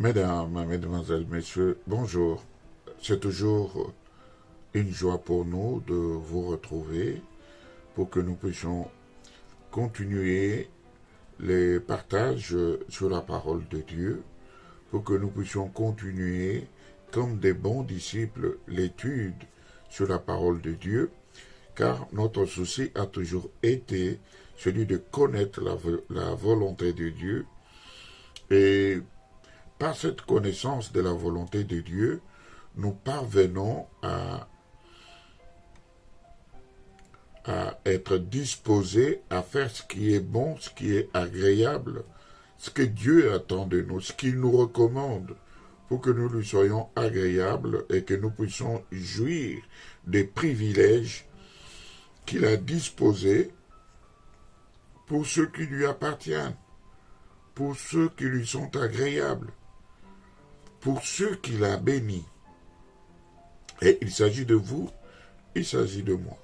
Mesdames, Mesdemoiselles, Messieurs, bonjour. C'est toujours une joie pour nous de vous retrouver pour que nous puissions continuer les partages sur la parole de Dieu, pour que nous puissions continuer comme des bons disciples l'étude sur la parole de Dieu, car notre souci a toujours été celui de connaître la volonté de Dieu et par cette connaissance de la volonté de Dieu, nous parvenons à être disposés à faire ce qui est bon, ce qui est agréable, ce que Dieu attend de nous, ce qu'il nous recommande, pour que nous lui soyons agréables et que nous puissions jouir des privilèges qu'il a disposés pour ceux qui lui appartiennent, pour ceux qui lui sont agréables, pour ceux qu'il a bénis. Et il s'agit de vous, il s'agit de moi.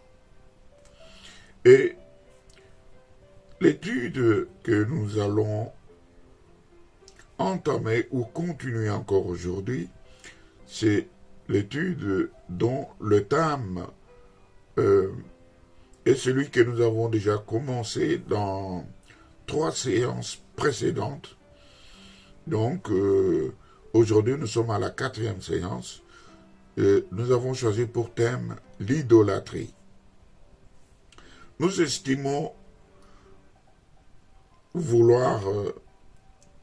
Et l'étude que nous allons entamer ou continuer encore aujourd'hui, c'est l'étude dont le thème est celui que nous avons déjà commencé dans 3 séances précédentes. Donc, aujourd'hui, nous sommes à la 4e séance. Nous avons choisi pour thème l'idolâtrie. Nous estimons vouloir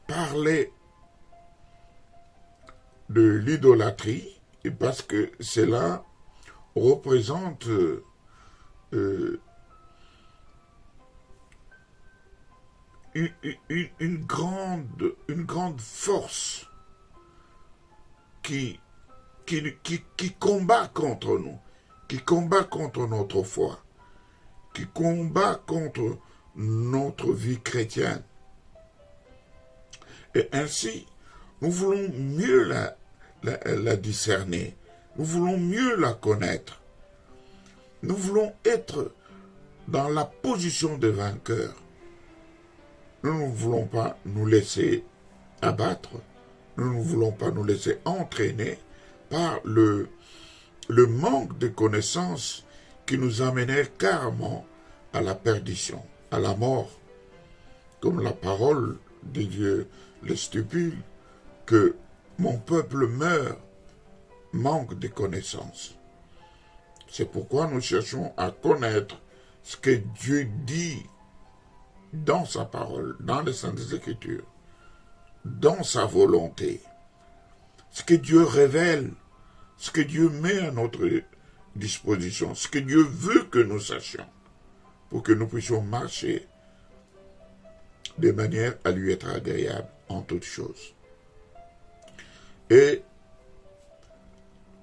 parler de l'idolâtrie parce que cela représente une grande force qui combat contre nous, qui combat contre notre foi, qui combat contre notre vie chrétienne. Et ainsi, nous voulons mieux la discerner, nous voulons mieux la connaître, nous voulons être dans la position de vainqueur. Nous ne voulons pas nous laisser abattre, nous ne voulons pas nous laisser entraîner par le manque de connaissances qui nous amenait carrément à la perdition, à la mort. Comme la parole de Dieu le stipule, que mon peuple meurt, manque de connaissances. C'est pourquoi nous cherchons à connaître ce que Dieu dit dans sa parole, dans les Saintes Écritures, dans sa volonté, ce que Dieu révèle, ce que Dieu met à notre disposition, ce que Dieu veut que nous sachions, pour que nous puissions marcher de manière à lui être agréable en toutes choses. Et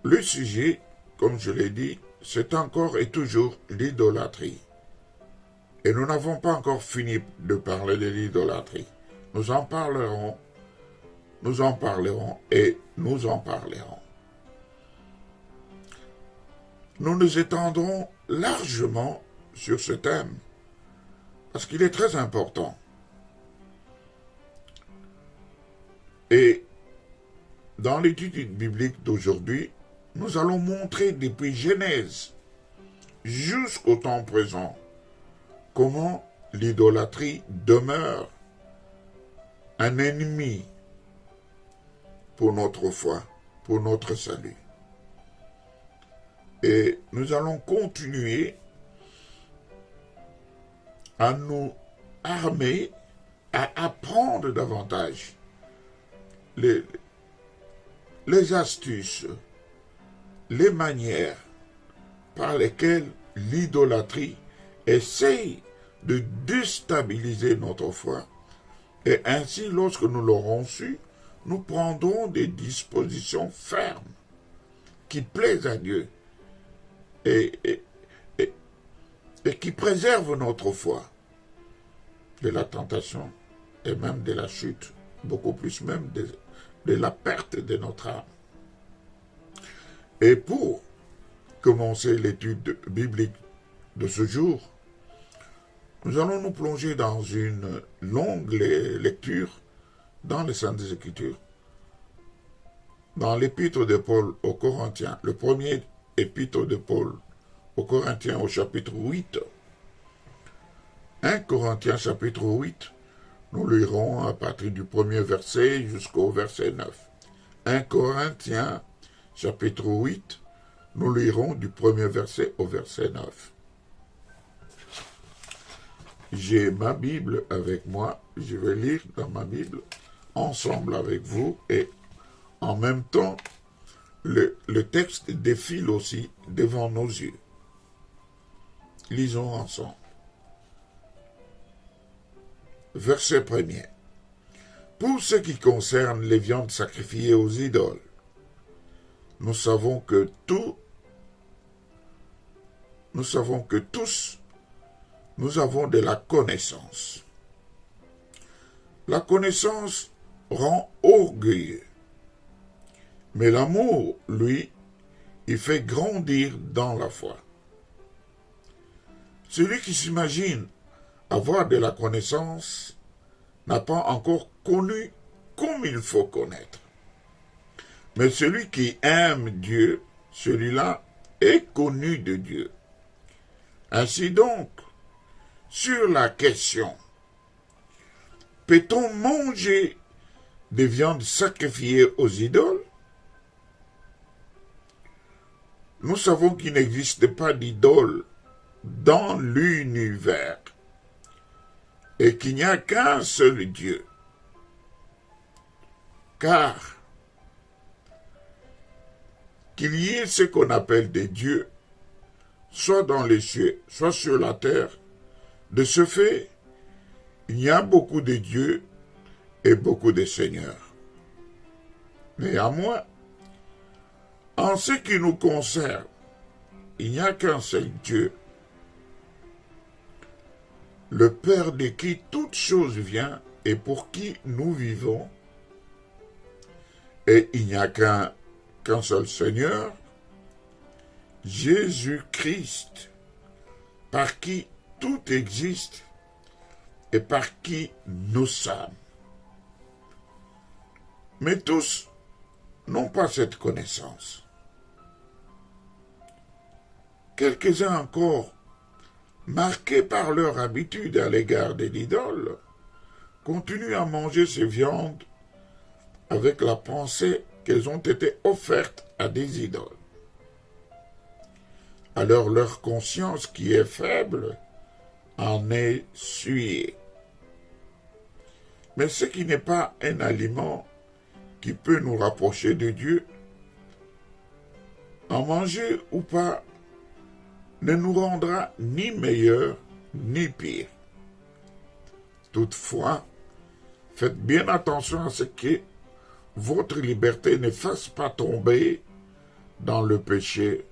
le sujet, comme je l'ai dit, c'est encore et toujours l'idolâtrie. Et nous n'avons pas encore fini de parler de l'idolâtrie. Nous en parlerons et nous en parlerons. Nous nous étendrons largement sur ce thème, parce qu'il est très important. Et dans l'étude biblique d'aujourd'hui, nous allons montrer depuis Genèse jusqu'au temps présent comment l'idolâtrie demeure un ennemi pour notre foi, pour notre salut. Et nous allons continuer à nous armer, à apprendre davantage les astuces, les manières par lesquelles l'idolâtrie essaye de déstabiliser notre foi. Et ainsi, lorsque nous l'aurons su, nous prendrons des dispositions fermes qui plaisent à Dieu et qui préservent notre foi de la tentation et même de la chute, beaucoup plus même de la perte de notre âme. Et pour commencer l'étude biblique de ce jour, nous allons nous plonger dans une longue lecture dans les Saintes Écritures, dans l'épître de Paul aux Corinthiens, le premier épître de Paul aux Corinthiens au chapitre 8, 1 Corinthiens chapitre 8, nous lirons à partir du premier verset jusqu'au verset 9. 1 Corinthiens chapitre 8, nous lirons du premier verset au verset 9. J'ai ma Bible avec moi, je vais lire dans ma Bible ensemble avec vous et en même temps, le texte défile aussi devant nos yeux. Lisons ensemble. Verset 1er. Pour ce qui concerne les viandes sacrifiées aux idoles, nous savons que tous, nous avons de la connaissance. La connaissance rend orgueilleux. Mais l'amour, lui, il fait grandir dans la foi. Celui qui s'imagine avoir de la connaissance n'a pas encore connu comme il faut connaître. Mais celui qui aime Dieu, celui-là est connu de Dieu. Ainsi donc, sur la question, peut-on manger des viandes sacrifiées aux idoles? Nous savons qu'il n'existe pas d'idole dans l'univers et qu'il n'y a qu'un seul Dieu. Car qu'il y ait ce qu'on appelle des dieux, soit dans les cieux, soit sur la terre, de ce fait, il y a beaucoup de dieux et beaucoup de seigneurs. Néanmoins, en ce qui nous concerne, il n'y a qu'un seul Dieu, le Père de qui toute chose vient et pour qui nous vivons, et il n'y a qu'un seul Seigneur, Jésus-Christ, par qui tout existe et par qui nous sommes. Mais tous n'ont pas cette connaissance. Quelques-uns encore, marqués par leur habitude à l'égard de l'idole, continuent à manger ces viandes avec la pensée qu'elles ont été offertes à des idoles. Alors leur conscience, qui est faible, en est souillée. Mais ce qui n'est pas un aliment qui peut nous rapprocher de Dieu, en manger ou pas, ne nous rendra ni meilleur ni pire. Toutefois, faites bien attention à ce que votre liberté ne fasse pas tomber dans le péché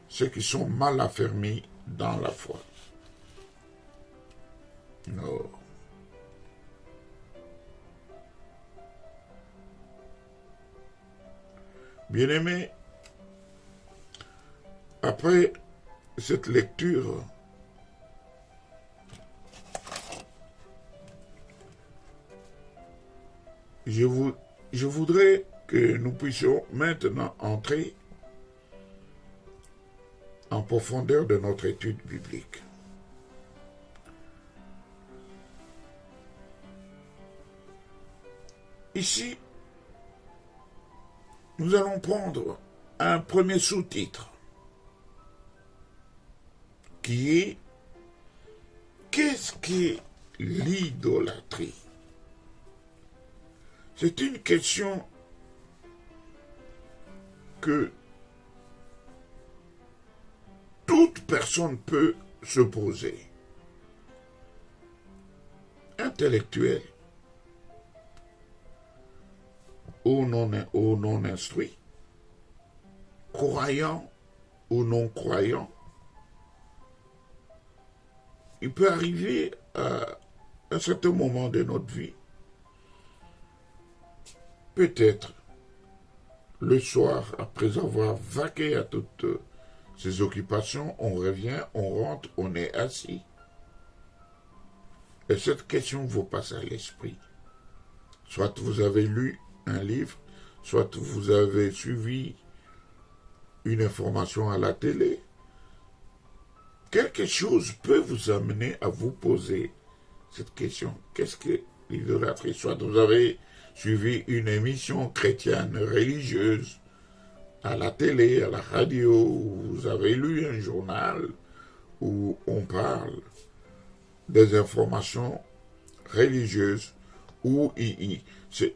ceux qui sont mal affermis dans la foi. Non. Bien-aimés, après cette lecture, je voudrais que nous puissions maintenant entrer en profondeur de notre étude biblique. Ici, nous allons prendre un premier sous-titre qui est « Qu'est-ce qu'est l'idolâtrie ?» C'est une question que toute personne peut se poser. Intellectuel ou non instruit, croyant ou non croyant, il peut arriver à un certain moment de notre vie, peut-être le soir, après avoir vaqué à toutes ses occupations, on revient, on rentre, on est assis. Et cette question vous passe à l'esprit. Soit vous avez lu un livre, soit vous avez suivi une information à la télé, quelque chose peut vous amener à vous poser cette question. Qu'est-ce que l'idolâtrie? Soit vous avez suivi une émission chrétienne religieuse à la télé, à la radio, ou vous avez lu un journal où on parle des informations religieuses, où c'est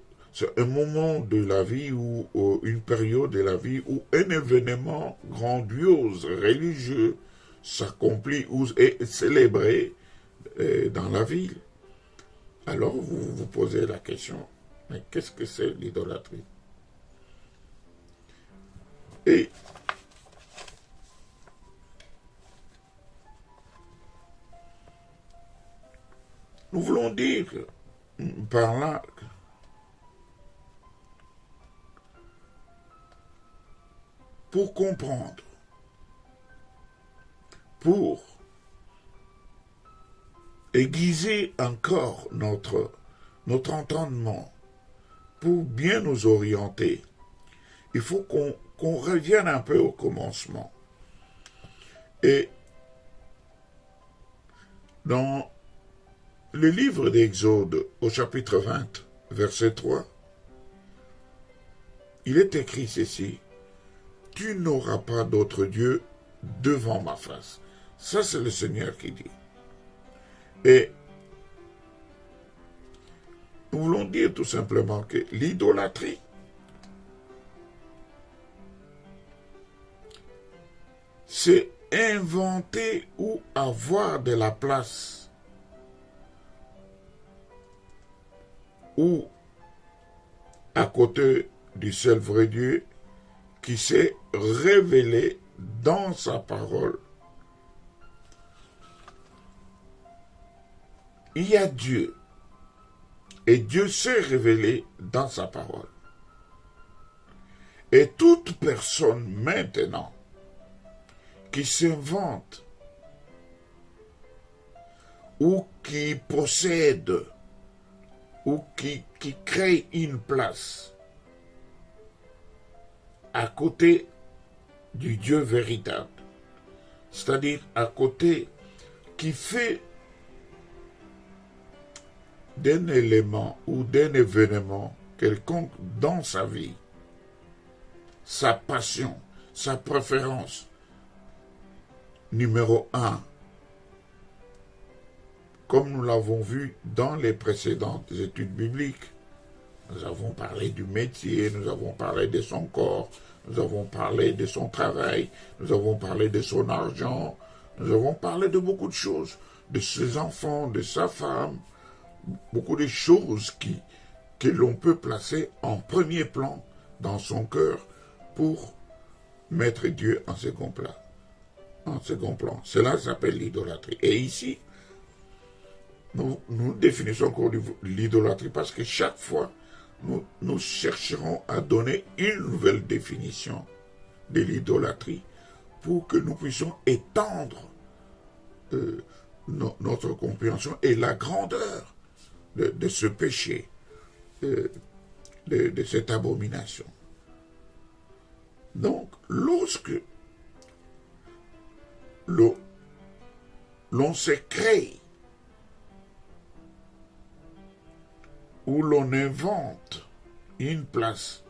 un moment de la vie ou une période de la vie où un événement grandiose religieux s'accomplit ou est célébré dans la ville. Alors vous vous posez la question, mais qu'est-ce que c'est l'idolâtrie? Et nous voulons dire par là pour comprendre, pour aiguiser encore notre entendement, pour bien nous orienter, il faut qu'on revienne un peu au commencement. Et dans le livre d'Exode, au chapitre 20, verset 3, il est écrit ceci: « Tu n'auras pas d'autre Dieu devant ma face. » Ça, c'est le Seigneur qui dit. Et nous voulons dire tout simplement que l'idolâtrie, c'est inventer ou avoir de la place ou à côté du seul vrai Dieu qui s'est révélé dans sa parole. Il y a Dieu, et Dieu s'est révélé dans sa parole. Et toute personne maintenant qui s'invente ou qui possède ou qui crée une place à côté du Dieu véritable, c'est-à-dire à côté, qui fait d'un élément ou d'un événement quelconque dans sa vie, sa passion, sa préférence, numéro 1, comme nous l'avons vu dans les précédentes études bibliques. Nous avons parlé du métier, nous avons parlé de son corps, nous avons parlé de son travail, nous avons parlé de son argent, nous avons parlé de beaucoup de choses, de ses enfants, de sa femme, beaucoup de choses que l'on peut placer en premier plan dans son cœur pour mettre Dieu en second plan. En second plan. Cela s'appelle l'idolâtrie. Et ici, nous définissons encore l'idolâtrie parce que chaque fois, nous chercherons à donner une nouvelle définition de l'idolâtrie pour que nous puissions étendre notre compréhension et la grandeur de ce péché, de cette abomination. Donc, lorsque l'on se crée où l'on invente une place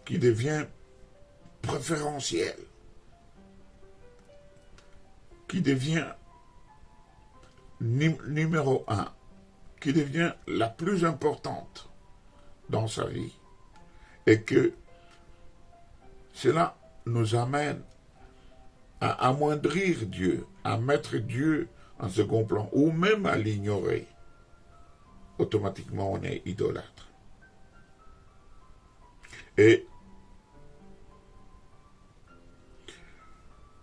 qui devient préférentielle, qui devient numéro 1, qui devient la plus importante dans sa vie, et que cela nous amène à amoindrir Dieu, à mettre Dieu en second plan, ou même à l'ignorer, automatiquement on est idolâtre. Et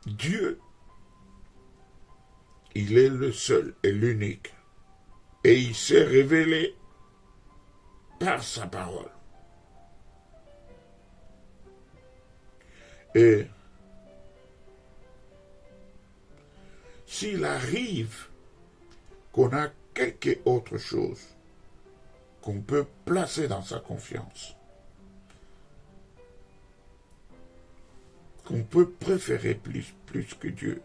Dieu, il est le seul et l'unique, et il s'est révélé par sa parole. Et s'il arrive qu'on a quelque autre chose qu'on peut placer dans sa confiance, qu'on peut préférer plus que Dieu.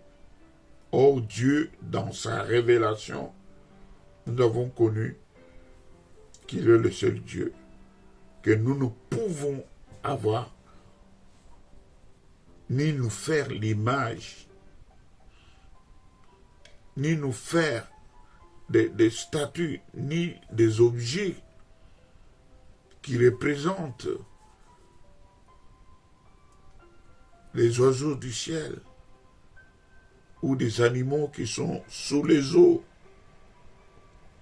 Or, Dieu, dans sa révélation, nous avons connu qu'il est le seul Dieu que nous ne pouvons avoir ni nous faire l'image, ni nous faire des statues, ni des objets qui représentent les oiseaux du ciel ou des animaux qui sont sous les eaux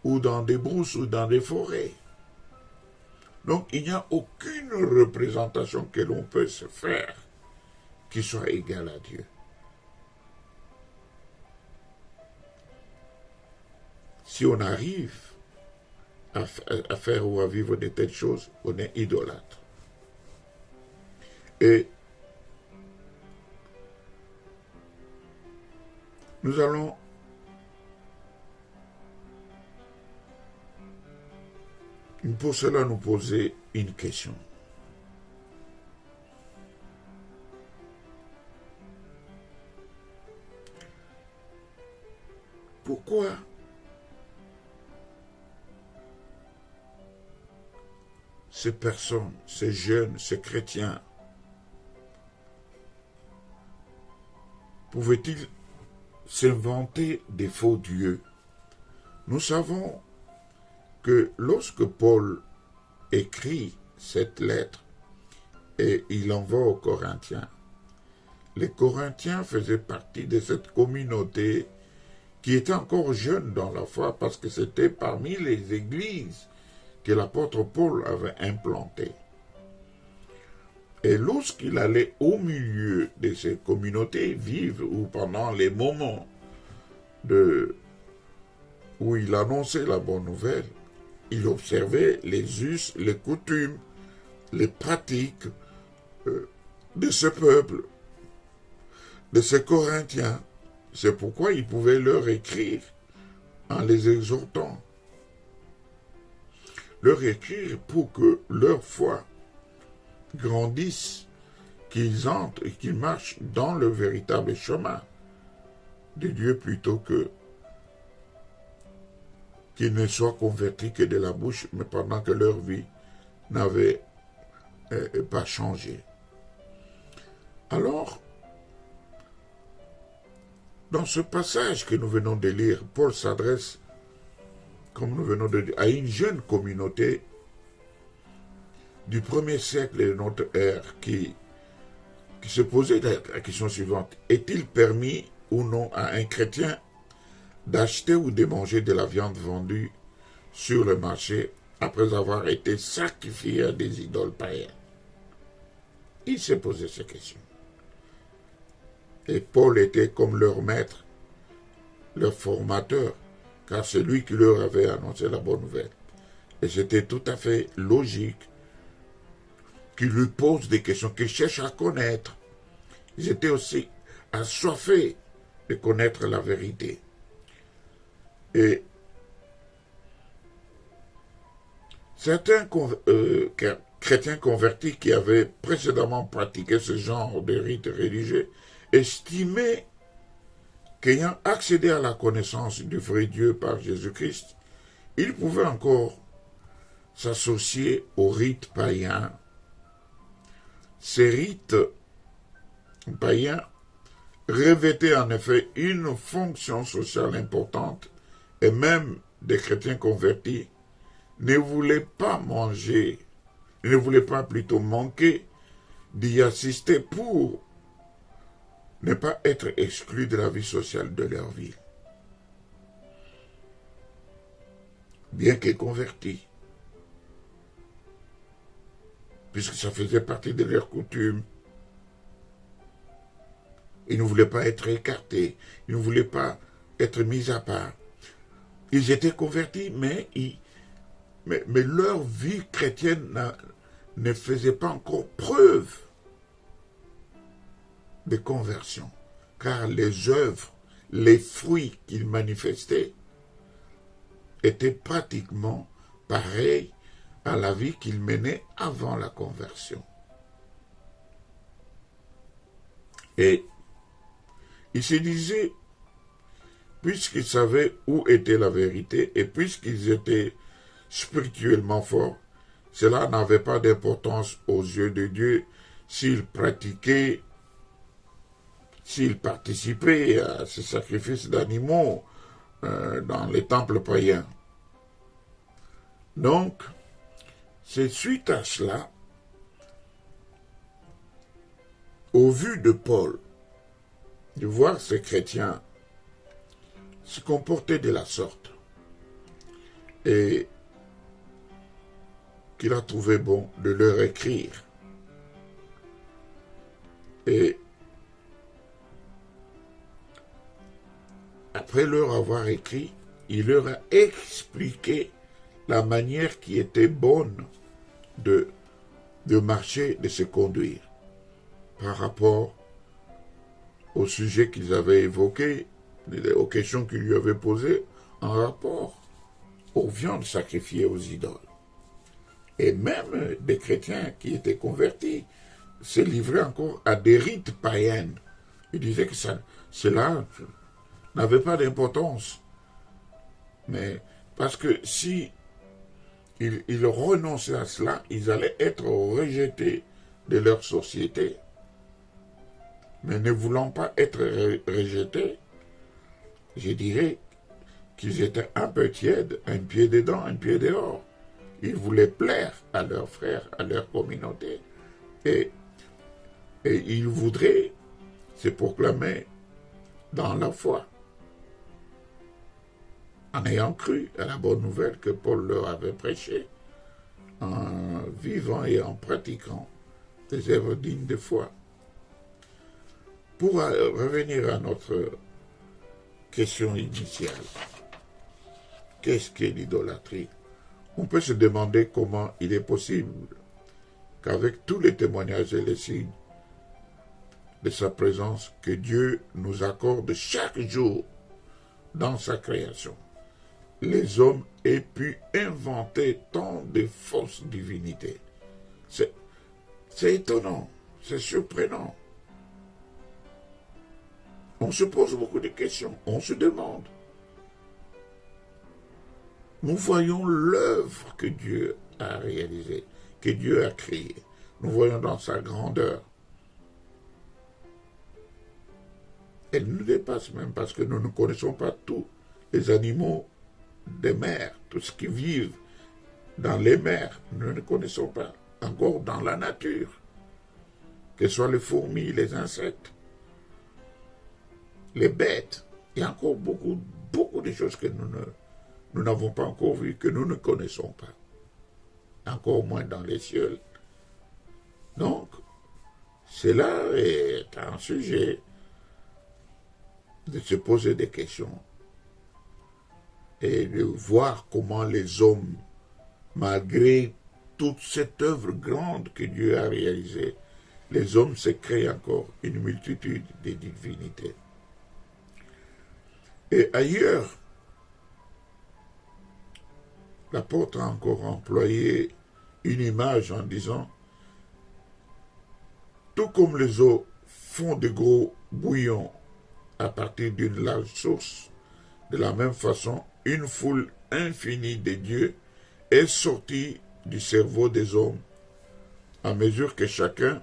ou dans des brousses ou dans des forêts. Donc il n'y a aucune représentation que l'on peut se faire qui soit égale à Dieu. Si on arrive à faire ou à vivre de telles choses, on est idolâtre. Et nous allons pour cela nous poser une question. Pourquoi ces personnes, ces jeunes, ces chrétiens, pouvaient-ils s'inventer des faux dieux? Nous savons que lorsque Paul écrit cette lettre et il envoie aux Corinthiens, les Corinthiens faisaient partie de cette communauté qui était encore jeune dans la foi parce que c'était parmi les églises que l'apôtre Paul avait implantées. Et lorsqu'il allait au milieu de ces communautés vives ou pendant les moments où il annonçait la bonne nouvelle, il observait les us, les coutumes, les pratiques de ce peuple, de ces Corinthiens. C'est pourquoi il pouvait leur écrire en les exhortant. Leur écrire pour que leur foi grandisse, qu'ils entrent et qu'ils marchent dans le véritable chemin de Dieu plutôt que qu'ils ne soient convertis que de la bouche, mais pendant que leur vie n'avait pas changé. Alors, dans ce passage que nous venons de lire, Paul s'adresse, comme nous venons de dire, à une jeune communauté du 1er siècle de notre ère qui se posait la question suivante. Est-il permis ou non à un chrétien d'acheter ou de manger de la viande vendue sur le marché après avoir été sacrifié à des idoles païennes? Il s'est posé ces questions. Et Paul était comme leur maître, leur formateur, car c'est lui qui leur avait annoncé la bonne nouvelle. Et c'était tout à fait logique qu'il lui pose des questions, qu'il cherche à connaître. Ils étaient aussi assoiffés de connaître la vérité. Et certains chrétiens convertis qui avaient précédemment pratiqué ce genre de rites religieux estimaient qu'ayant accédé à la connaissance du vrai Dieu par Jésus-Christ, ils pouvaient encore s'associer aux rites païens. Ces rites païens revêtaient en effet une fonction sociale importante et même des chrétiens convertis ne voulaient pas manger, ne voulaient pas plutôt manquer d'y assister pour ne pas être exclus de la vie sociale de leur vie. Bien qu'ils convertis, puisque ça faisait partie de leurs coutumes. Ils ne voulaient pas être écartés, ils ne voulaient pas être mis à part. Ils étaient convertis, mais leur vie chrétienne ne faisait pas encore preuve de conversion, car les œuvres, les fruits qu'ils manifestaient étaient pratiquement pareils à la vie qu'il menait avant la conversion. Et il se disait, puisqu'ils savaient où était la vérité et puisqu'ils étaient spirituellement forts, cela n'avait pas d'importance aux yeux de Dieu s'ils pratiquaient, s'ils participaient à ces sacrifices d'animaux dans les temples païens. Donc, c'est suite à cela, au vu de Paul, de voir ces chrétiens se comporter de la sorte, et qu'il a trouvé bon de leur écrire. Et après leur avoir écrit, il leur a expliqué la manière qui était bonne de marcher, de se conduire par rapport au sujet qu'ils avaient évoqué, aux questions qu'ils lui avaient posées en rapport aux viandes sacrifiées aux idoles. Et même des chrétiens qui étaient convertis se livraient encore à des rites païennes. Ils disaient que cela n'avait pas d'importance. Mais parce que si ils renonçaient à cela, ils allaient être rejetés de leur société. Mais ne voulant pas être rejetés, je dirais qu'ils étaient un peu tièdes, un pied dedans, un pied dehors. Ils voulaient plaire à leurs frères, à leur communauté. Et ils voudraient se proclamer dans la foi, en ayant cru à la bonne nouvelle que Paul leur avait prêchée, en vivant et en pratiquant des œuvres dignes de foi. Pour revenir à notre question initiale, qu'est-ce qu'est l'idolâtrie? On peut se demander comment il est possible qu'avec tous les témoignages et les signes de sa présence que Dieu nous accorde chaque jour dans sa création, les hommes aient pu inventer tant de fausses divinités. C'est étonnant, c'est surprenant. On se pose beaucoup de questions, on se demande. Nous voyons l'œuvre que Dieu a réalisée, que Dieu a créée. Nous voyons dans sa grandeur. Elle nous dépasse même parce que nous ne connaissons pas tous les animaux des mers, tout ce qui vit dans les mers, nous ne connaissons pas. Encore dans la nature, que ce soit les fourmis, les insectes, les bêtes, il y a encore beaucoup de choses que nous n'avons pas encore vues, que nous ne connaissons pas. Encore moins dans les cieux. Donc, cela est un sujet de se poser des questions et de voir comment les hommes, malgré toute cette œuvre grande que Dieu a réalisée, les hommes se créent encore une multitude de divinités. Et ailleurs, l'apôtre a encore employé une image en disant « Tout comme les eaux font de gros bouillons à partir d'une large source, de la même façon, une foule infinie de dieux est sortie du cerveau des hommes à mesure que chacun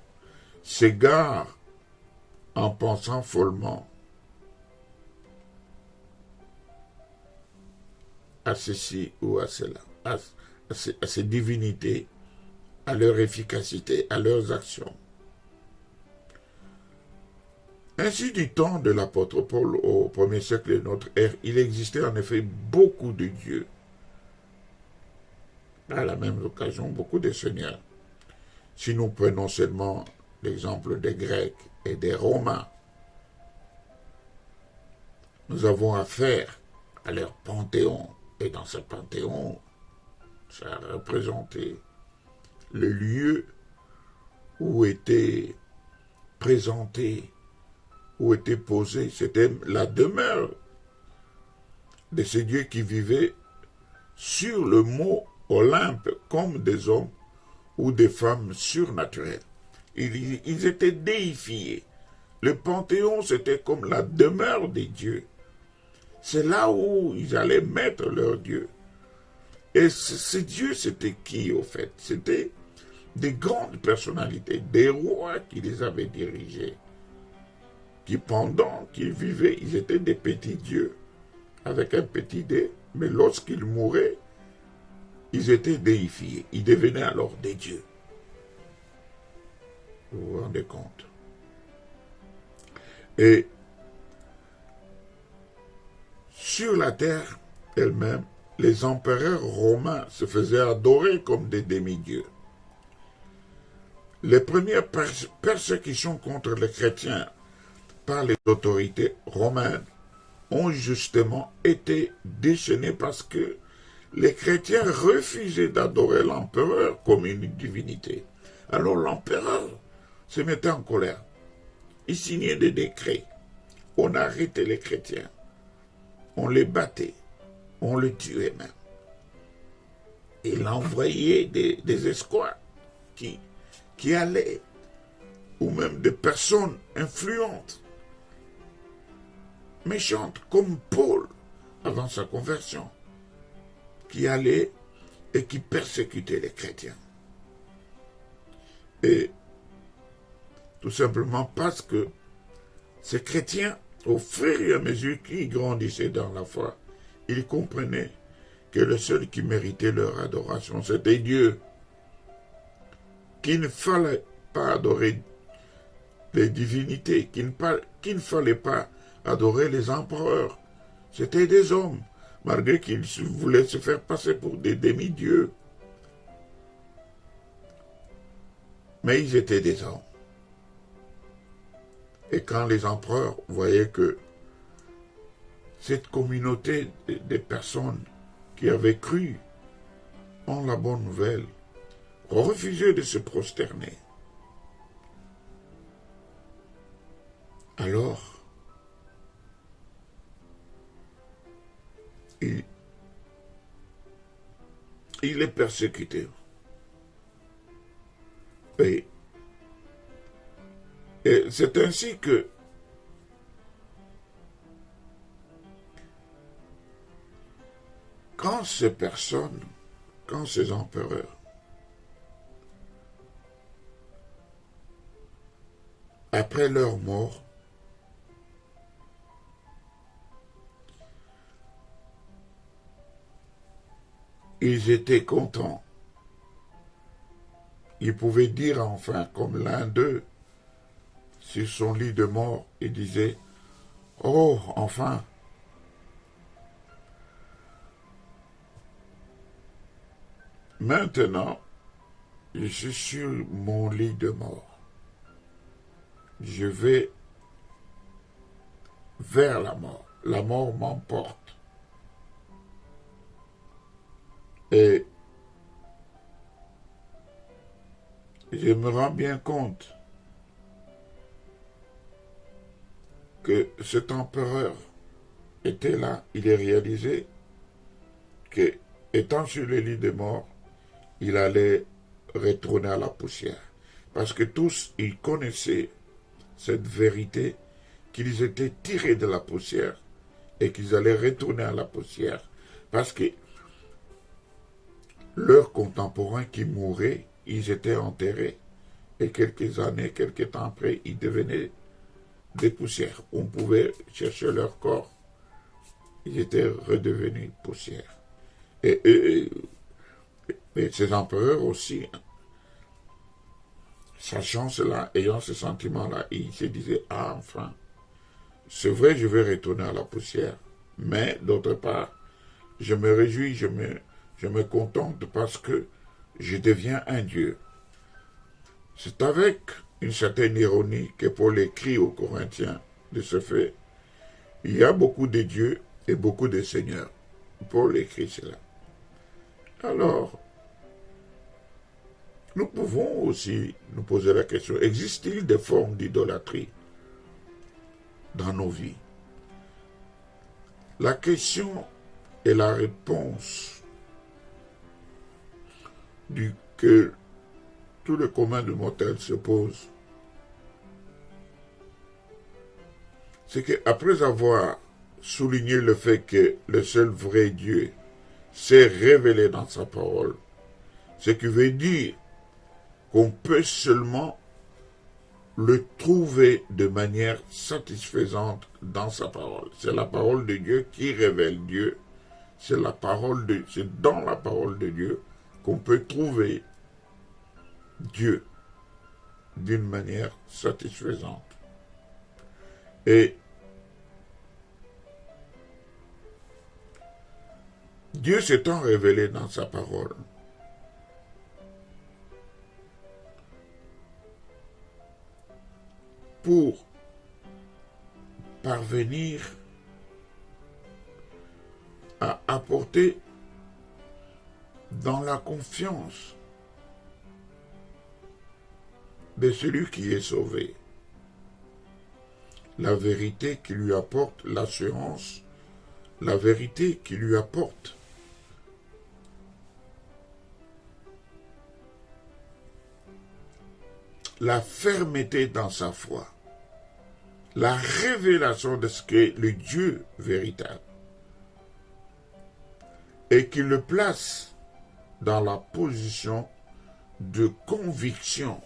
s'égare en pensant follement à ceci ou à cela, à ces divinités, à leur efficacité, à leurs actions. » Ainsi du temps de l'apôtre Paul au 1er siècle de notre ère, il existait en effet beaucoup de dieux. À la même occasion, beaucoup de seigneurs. Si nous prenons seulement l'exemple des Grecs et des Romains, nous avons affaire à leur panthéon. Et dans ce panthéon, ça a représenté le lieu où était présenté, où était posé, c'était la demeure de ces dieux qui vivaient sur le mont Olympe, comme des hommes ou des femmes surnaturelles. Ils étaient déifiés. Le Panthéon, c'était comme la demeure des dieux. C'est là où ils allaient mettre leur Dieu. Et ces dieux, c'était qui, au fait? C'était des grandes personnalités, des rois qui les avaient dirigés, qui pendant qu'ils vivaient, ils étaient des petits dieux, avec un petit dé, mais lorsqu'ils mouraient, ils étaient déifiés. Ils devenaient alors des dieux. Vous vous rendez compte? Et sur la terre elle-même, les empereurs romains se faisaient adorer comme des demi-dieux. Les premières persécutions contre les chrétiens par les autorités romaines ont justement été déchaînées parce que les chrétiens refusaient d'adorer l'empereur comme une divinité. Alors l'empereur se mettait en colère. Il signait des décrets. On arrêtait les chrétiens. On les battait. On les tuait même. Il envoyait des escouades qui allaient, ou même des personnes influentes, méchantes, comme Paul, avant sa conversion, qui allaient et qui persécutaient les chrétiens. Et tout simplement parce que ces chrétiens, au fur et à mesure qu'ils grandissaient dans la foi, ils comprenaient que le seul qui méritait leur adoration, c'était Dieu. Qu'il ne fallait pas adorer les divinités, qu'il ne fallait pas adorer les empereurs. C'était des hommes, malgré qu'ils voulaient se faire passer pour des demi-dieux. Mais ils étaient des hommes. Et quand les empereurs voyaient que cette communauté des personnes qui avaient cru en la bonne nouvelle refusaient de se prosterner, alors ils les persécutaient. Et c'est ainsi que quand ces personnes, quand ces empereurs, après leur mort, ils étaient contents. Ils pouvaient dire enfin, comme l'un d'eux, sur son lit de mort, il disait « Oh, enfin !» Maintenant, je suis sur mon lit de mort. Je vais vers la mort. La mort m'emporte. Et je me rends bien compte que cet empereur était là. Il est réalisé que, étant sur le lit de mort, il allait retourner à la poussière. Parce que tous, ils connaissaient cette vérité, qu'ils étaient tirés de la poussière et qu'ils allaient retourner à la poussière. Parce que leurs contemporains qui mouraient, ils étaient enterrés. Et quelques années, quelques temps après, ils devenaient des poussières. On pouvait chercher leur corps. Ils étaient redevenus poussière. Et ces empereurs aussi, sachant cela, ayant ce sentiment-là, ils se disaient, ah, enfin, c'est vrai, je vais retourner à la poussière. Mais, d'autre part, je me réjouis, je me contente parce que je deviens un Dieu. C'est avec une certaine ironie que Paul écrit aux Corinthiens de ce fait. Il y a beaucoup de dieux et beaucoup de seigneurs. Paul écrit cela. Alors, nous pouvons aussi nous poser la question, existe-t-il des formes d'idolâtrie dans nos vies? La question et la réponse que tout le commun de mortels se pose, c'est qu'après avoir souligné le fait que le seul vrai Dieu s'est révélé dans sa parole, ce qui veut dire qu'on peut seulement le trouver de manière satisfaisante dans sa parole. C'est la parole de Dieu qui révèle Dieu. C'est dans la parole de Dieu qu'on peut trouver Dieu d'une manière satisfaisante. Et Dieu s'étant révélé dans sa parole, pour parvenir à apporter dans la confiance de celui qui est sauvé la vérité qui lui apporte l'assurance, la vérité qui lui apporte la fermeté dans sa foi, la révélation de ce qu'est le Dieu véritable, et qui le place dans la position de conviction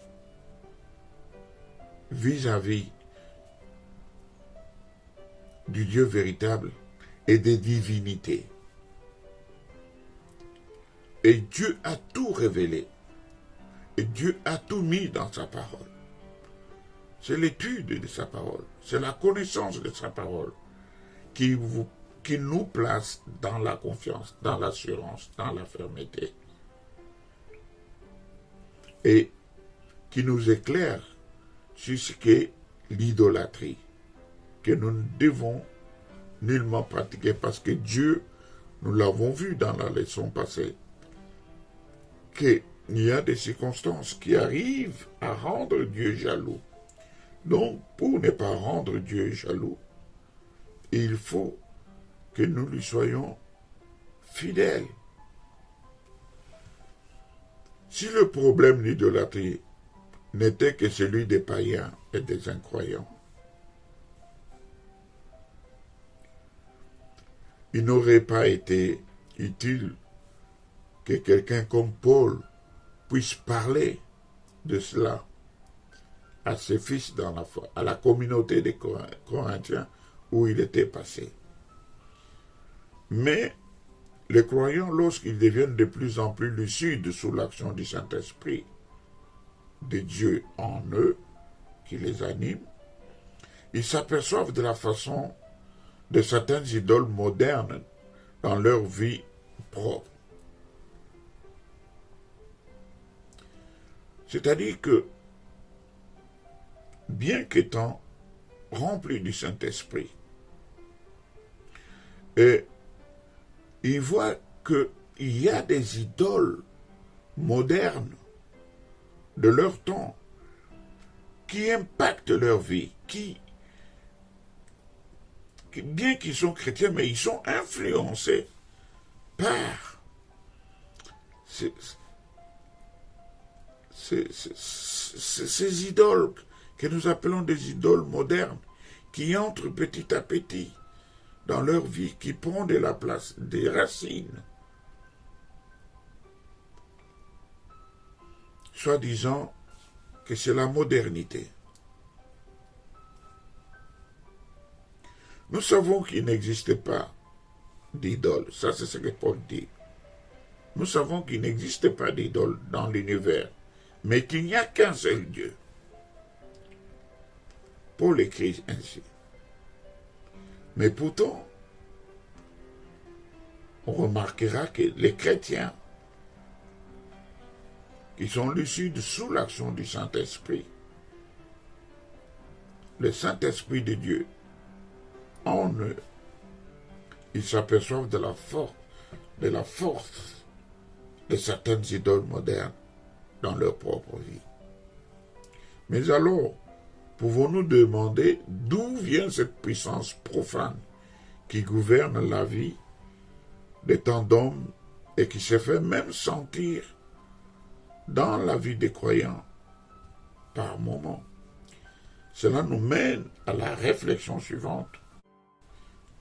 vis-à-vis du Dieu véritable et des divinités. Et Dieu a tout révélé. Et Dieu a tout mis dans sa parole. C'est l'étude de sa parole. C'est la connaissance de sa parole qui nous place dans la confiance, dans l'assurance, dans la fermeté. Et qui nous éclaire sur ce qu'est l'idolâtrie, que nous ne devons nullement pratiquer parce que Dieu, nous l'avons vu dans la leçon passée, qu'il y a des circonstances qui arrivent à rendre Dieu jaloux. Donc, pour ne pas rendre Dieu jaloux, il faut que nous lui soyons fidèles. Si le problème de l'idolâtrie n'était que celui des païens et des incroyants, il n'aurait pas été utile que quelqu'un comme Paul puisse parler de cela à ses fils dans la foi, à la communauté des Corinthiens où il était passé. Mais les croyants, lorsqu'ils deviennent de plus en plus lucides sous l'action du Saint-Esprit, de Dieu en eux, qui les anime, ils s'aperçoivent de la façon de certaines idoles modernes dans leur vie propre. C'est-à-dire que, bien qu'étant remplis du Saint-Esprit, et ils voient qu'il y a des idoles modernes de leur temps qui impactent leur vie, bien qu'ils sont chrétiens, mais ils sont influencés par ces idoles que nous appelons des idoles modernes, qui entrent petit à petit dans leur vie, qui prennent de la place, des racines, soi-disant que c'est la modernité. Nous savons qu'il n'existe pas d'idole, ça c'est ce que Paul dit. Nous savons qu'il n'existe pas d'idole dans l'univers, mais qu'il n'y a qu'un seul Dieu. Paul écrit ainsi. Mais pourtant, on remarquera que les chrétiens qui sont lucides sous l'action du Saint-Esprit, le Saint-Esprit de Dieu, en eux, ils s'aperçoivent de la force de certaines idoles modernes dans leur propre vie. Mais alors, pouvons-nous demander d'où vient cette puissance profane qui gouverne la vie des tant d'hommes et qui se fait même sentir dans la vie des croyants par moment. Cela nous mène à la réflexion suivante,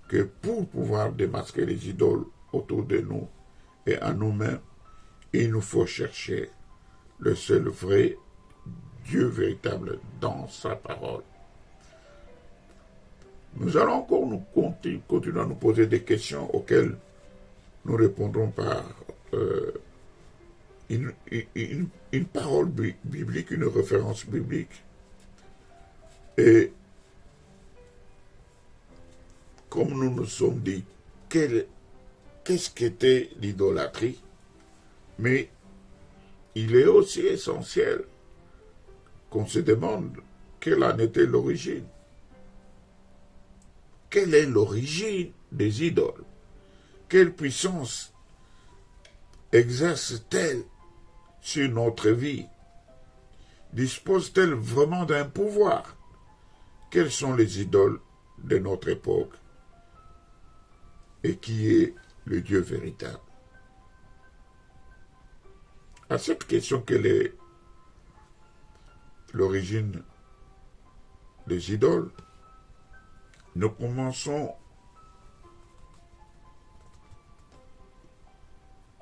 que pour pouvoir démasquer les idoles autour de nous et à nous-mêmes, il nous faut chercher le seul vrai Dieu véritable dans sa parole. Nous allons encore continuer à nous poser des questions auxquelles nous répondrons par une parole biblique, une référence biblique. Et comme nous nous sommes dit, qu'est-ce qu'était l'idolâtrie? Mais il est aussi essentiel qu'on se demande quelle en était l'origine. Quelle est l'origine des idoles? Quelle puissance exerce-t-elle sur notre vie? Dispose-t-elle vraiment d'un pouvoir? Quelles sont les idoles de notre époque? Et qui est le Dieu véritable? À cette question, quelle est l'origine des idoles? Nous commençons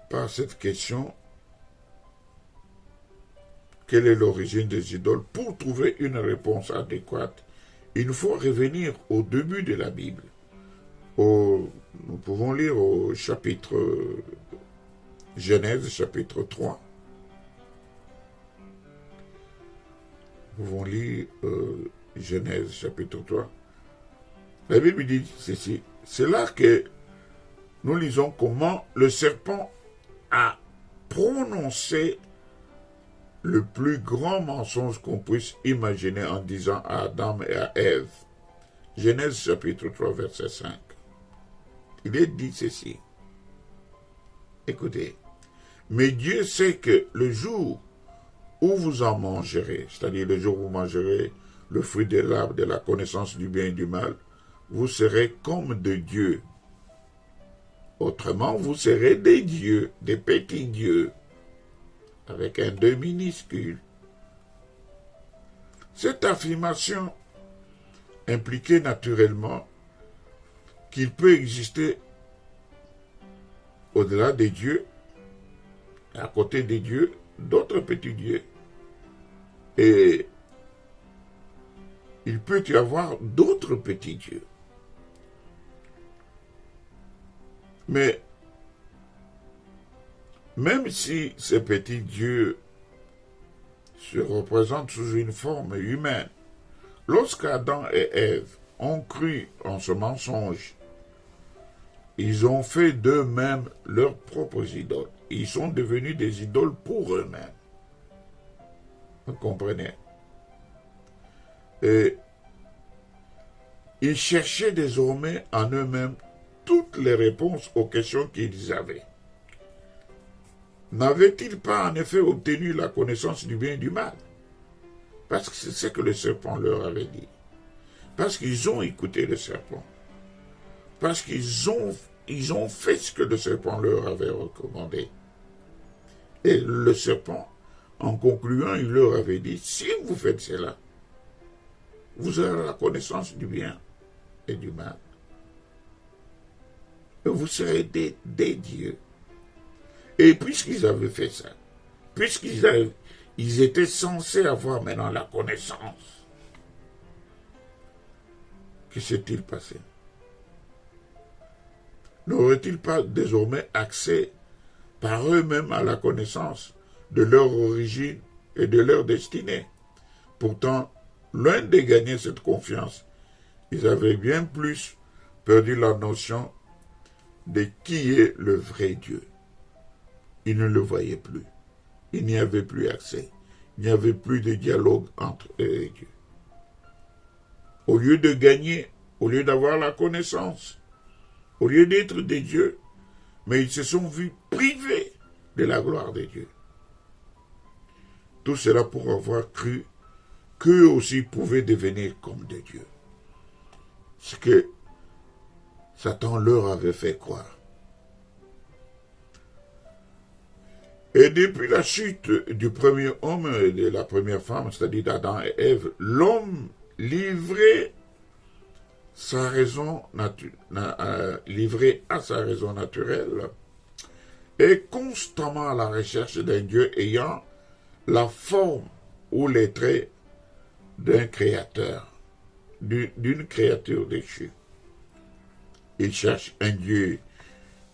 par cette question. Quelle est l'origine des idoles? Pour trouver une réponse adéquate, il nous faut revenir au début de la Bible. Nous pouvons lire au chapitre Genèse, chapitre 3. Nous pouvons lire Genèse, chapitre 3. La Bible dit ceci. C'est là que nous lisons comment le serpent a prononcé le plus grand mensonge qu'on puisse imaginer en disant à Adam et à Ève. Genèse chapitre 3, verset 5. Il est dit ceci. Écoutez. Mais Dieu sait que le jour où vous en mangerez, c'est-à-dire le jour où vous mangerez le fruit de l'arbre de la connaissance du bien et du mal, vous serez comme de Dieu. Autrement, vous serez des dieux, des petits dieux, avec un 2 minuscule. Cette affirmation impliquait naturellement qu'il peut exister au-delà des dieux, à côté des dieux, d'autres petits dieux. Et il peut y avoir d'autres petits dieux. Mais même si ces petits dieux se représentent sous une forme humaine, lorsqu'Adam et Ève ont cru en ce mensonge, ils ont fait d'eux-mêmes leurs propres idoles. Ils sont devenus des idoles pour eux-mêmes. Vous comprenez? Et ils cherchaient désormais en eux-mêmes toutes les réponses aux questions qu'ils avaient. N'avaient-ils pas en effet obtenu la connaissance du bien et du mal? Parce que c'est ce que le serpent leur avait dit. Parce qu'ils ont écouté le serpent. Parce qu'ils ont fait ce que le serpent leur avait recommandé. Et le serpent, en concluant, il leur avait dit, si vous faites cela, vous aurez la connaissance du bien et du mal. Et vous serez des dieux. Et puisqu'ils avaient fait ça, ils étaient censés avoir maintenant la connaissance, que s'est-il passé? N'auraient-ils pas désormais accès par eux-mêmes à la connaissance de leur origine et de leur destinée? Pourtant, loin de gagner cette confiance, ils avaient bien plus perdu la notion de qui est le vrai Dieu. Ils ne le voyaient plus. Il n'y avait plus accès. Il n'y avait plus de dialogue entre eux et Dieu. Au lieu de gagner, au lieu d'avoir la connaissance, au lieu d'être des dieux, mais ils se sont vus privés de la gloire de Dieu. Tout cela pour avoir cru qu'eux aussi pouvaient devenir comme des dieux. Ce que Satan leur avait fait croire. Et depuis la chute du premier homme et de la première femme, c'est-à-dire d'Adam et Ève, l'homme livré livré à sa raison naturelle est constamment à la recherche d'un Dieu ayant la forme ou les traits d'un créateur, d'une créature déchue. Il cherche un Dieu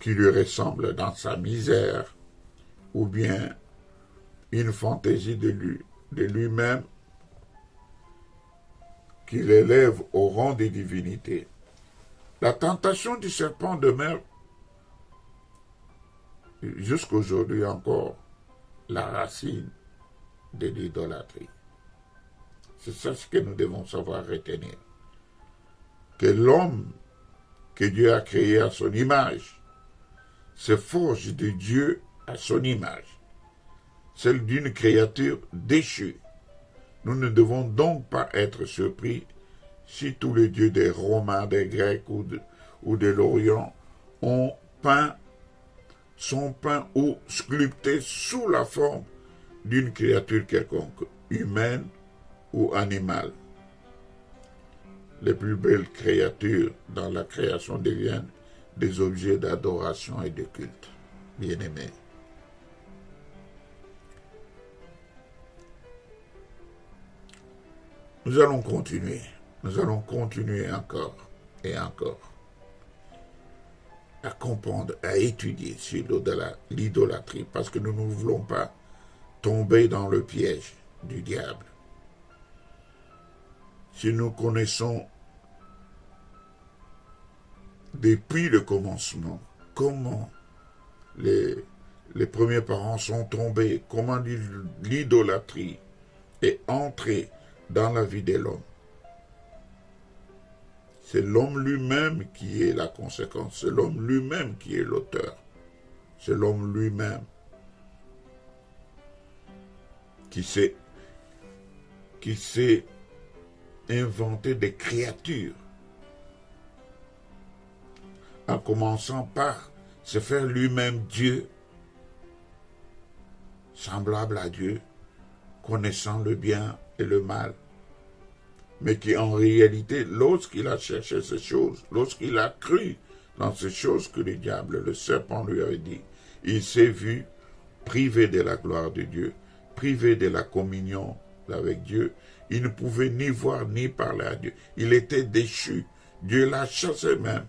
qui lui ressemble dans sa misère, ou bien une fantaisie de lui-même qui l'élève au rang des divinités. La tentation du serpent demeure jusqu'aujourd'hui encore la racine de l'idolâtrie. C'est ça ce que nous devons savoir retenir. Que l'homme que Dieu a créé à son image se forge de Dieu à son image, celle d'une créature déchue. Nous ne devons donc pas être surpris si tous les dieux des Romains, des Grecs ou de l'Orient sont peints ou sculptés sous la forme d'une créature quelconque, humaine ou animale. Les plus belles créatures dans la création deviennent des objets d'adoration et de culte. Bien-aimés. Nous allons continuer encore et encore à comprendre, à étudier sur l'idolâtrie, parce que nous ne voulons pas tomber dans le piège du diable. Si nous connaissons depuis le commencement comment les premiers parents sont tombés, comment l'idolâtrie est entrée dans la vie de l'homme. C'est l'homme lui-même qui est la conséquence, c'est l'homme lui-même qui est l'auteur, c'est l'homme lui-même qui s'est inventé des créatures, en commençant par se faire lui-même Dieu, semblable à Dieu, connaissant le bien et le mal, mais qui en réalité, lorsqu'il a cherché ces choses, lorsqu'il a cru dans ces choses que le diable, le serpent lui avait dit, il s'est vu privé de la gloire de Dieu, privé de la communion avec Dieu. Il ne pouvait ni voir ni parler à Dieu. Il était déchu. Dieu l'a chassé même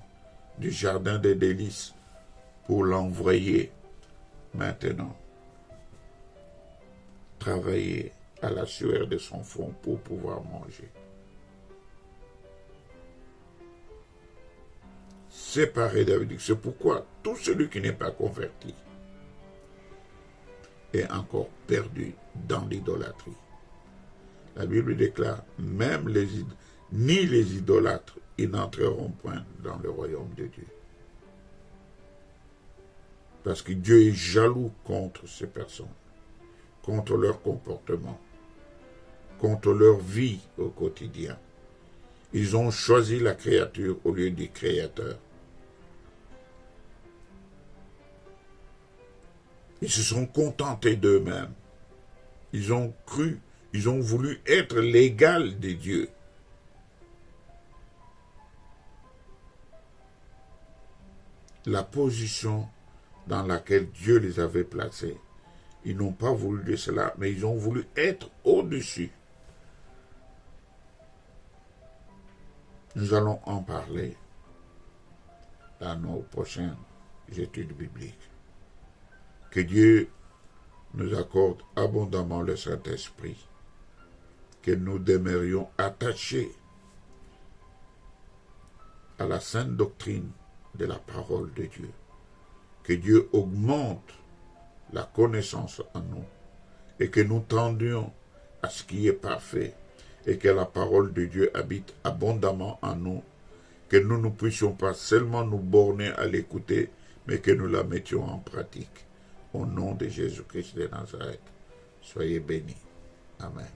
du jardin des délices pour l'envoyer maintenant travailler à la sueur de son front pour pouvoir manger. Séparé d'David, c'est pourquoi tout celui qui n'est pas converti est encore perdu dans l'idolâtrie. La Bible déclare, même ni les idolâtres, ils n'entreront point dans le royaume de Dieu. Parce que Dieu est jaloux contre ces personnes, contre leur comportement, contre leur vie au quotidien. Ils ont choisi la créature au lieu du créateur. Ils se sont contentés d'eux-mêmes. Ils ont cru, ils ont voulu être l'égal de Dieu. La position dans laquelle Dieu les avait placés, ils n'ont pas voulu de cela, mais ils ont voulu être au-dessus. Nous allons en parler dans nos prochaines études bibliques. Que Dieu nous accorde abondamment le Saint-Esprit, que nous demeurions attachés à la sainte doctrine de la parole de Dieu, que Dieu augmente la connaissance en nous et que nous tendions à ce qui est parfait et que la parole de Dieu habite abondamment en nous, que nous ne puissions pas seulement nous borner à l'écouter, mais que nous la mettions en pratique. Au nom de Jésus-Christ de Nazareth, soyez bénis. Amen.